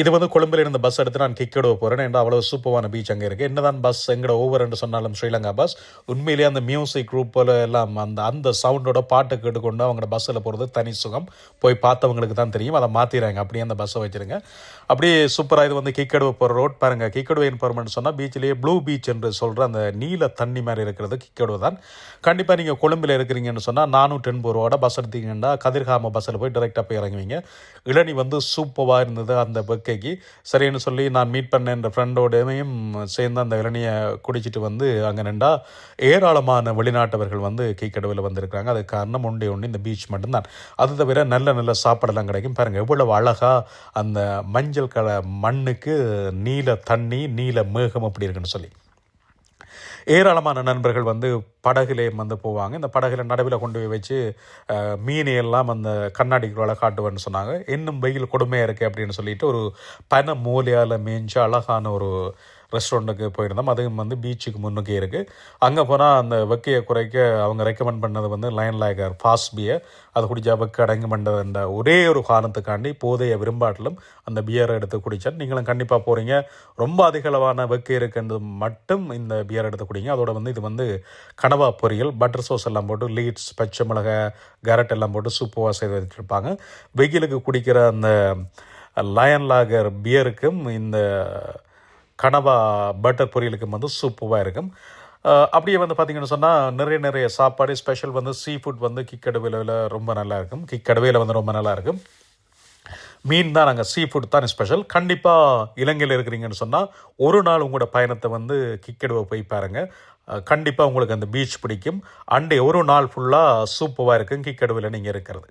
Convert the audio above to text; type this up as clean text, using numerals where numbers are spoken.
இது வந்து கொழும்பில் இருந்து பஸ் எடுத்து நான் கிக்கெடுவ போகிறேன். ஏன்னா அவ்வளோ சூப்பரான பீச் அங்கே இருக்குது. என்னதான் பஸ் எங்கட ஓவர் என்று சொன்னாலும் ஸ்ரீலங்கா பஸ் உண்மையிலேயே அந்த மியூசிக் குரூப்பில் எல்லாம் அந்த அந்த சவுண்டோட பாட்டை கேட்டுக்கொண்டு அவங்களோட பஸ்ஸில் போகிறது தனி சுகம். போய் பார்த்தவங்களுக்கு தான் தெரியும். அதை மாற்றிடுறாங்க, அப்படியே அந்த பஸ்ஸை வச்சுருங்க. அப்படியே சூப்பராக இது வந்து கிக்கெடுவ போகிற ரோட் பாருங்கள். கிக்கெடுவ இன்ஃபார்மெண்ட் சொன்னால் பீச்சிலேயே ப்ளூ பீச் என்று சொல்கிற அந்த நீல தண்ணி மாதிரி இருக்கிறது கிக்கெடுவ தான். கண்டிப்பாக நீங்கள் கொழும்பில் இருக்கிறீங்கன்னு சொன்னால் 410 ரூபாவோட பஸ் எடுத்தீங்கன்னா கதிர்காம பஸ்ஸில் போய் டைரெக்டாக போய் இறங்குவீங்க. இளநி வந்து சூப்பராக இருந்தது அந்த பக்கைக்கு. சரின்னு சொல்லி நான் மீட் பண்ண என் ஃப்ரெண்டோடையும் சேர்ந்து அந்த இளநியை குடிச்சிட்டு வந்து அங்கே நின்றா ஏராளமான வெளிநாட்டவர்கள் வந்து கீக்கடவில் வந்திருக்கிறாங்க. அதுக்கு காரணம் ஒன்றே இந்த பீச் மட்டும்தான். அது தவிர நல்ல நல்ல சாப்பாடெல்லாம் கிடைக்கும். பாருங்கள் எவ்வளவு அழகாக அந்த மஞ்சள் மண்ணுக்கு நீல தண்ணி நீல மேகம் அப்படி இருக்குன்னு சொல்லி ஏராளமான நண்பர்கள் வந்து படகுலே வந்து போவாங்க. இந்த படகுல நடுவில் கொண்டு போய் வச்சு மீனையெல்லாம் அந்த கண்ணாடிக்குள்ள காட்டுவேன்னு சொன்னாங்க. இன்னும் வெயில் கொடுமையாக இருக்குது அப்படின்னு சொல்லிட்டு ஒரு பனை மூலையால் மேய்ஞ்சு அழகான ஒரு ரெஸ்டாரண்ட்டுக்கு போயிருந்தோம். அதுவும் வந்து பீச்சுக்கு முன்னுக்கே இருக்குது. அங்கே போனால் அந்த வெக்கையை குறைக்க அவங்க ரெக்கமெண்ட் பண்ணது வந்து லைன் லாகர் ஃபாஸ்ட் பியர். அதை குடித்தா வெக்க அடங்கு பண்ணுறதுன்ற ஒரே ஒரு காரணத்துக்காண்டி போதைய விரும்பாட்டிலும் அந்த பியரை எடுத்து குடித்தேன். நீங்களும் கண்டிப்பாக போகிறீங்க, ரொம்ப அதிகளவான வெக்கை இருக்குன்றது மட்டும் இந்த பியர் எடுத்து குடிங்க. அதோட வந்து இது வந்து கனவா பொரியல், பட்டர் சோஸ் எல்லாம் போட்டு லீட்ஸ், பச்சை மிளகாய், கேரட் எல்லாம் போட்டு சூப்பராக செய்து வச்சுருப்பாங்க. வெயிலுக்கு குடிக்கிற அந்த லயன் லாகர் பியருக்கும் இந்த கனவா பட்டர் பொரியலுக்கும் வந்து சூப்பராக இருக்கும். அப்படியே வந்து பார்த்திங்கன்னு சொன்னால் நிறைய சாப்பாடு ஸ்பெஷல் வந்து சீ ஃபுட் வந்து கிக்கடுவையில் ரொம்ப நல்லா இருக்கும். கிக்கடுவையில் வந்து ரொம்ப நல்லா இருக்கும். மீன் தான், நாங்கள் சீ ஃபுட் தான் ஸ்பெஷல். கண்டிப்பாக இலங்கையில் இருக்கிறீங்கன்னு சொன்னால் ஒரு நாள் உங்களோட பயணத்தை வந்து கிக்கடுவை போய் பாருங்கள். கண்டிப்பாக உங்களுக்கு அந்த பீச் பிடிக்கும். அண்டே ஒரு நாள் ஃபுல்லாக சூப்பராக இருக்கும் கிக்கடுவையில் நீங்கள் இருக்கிறது.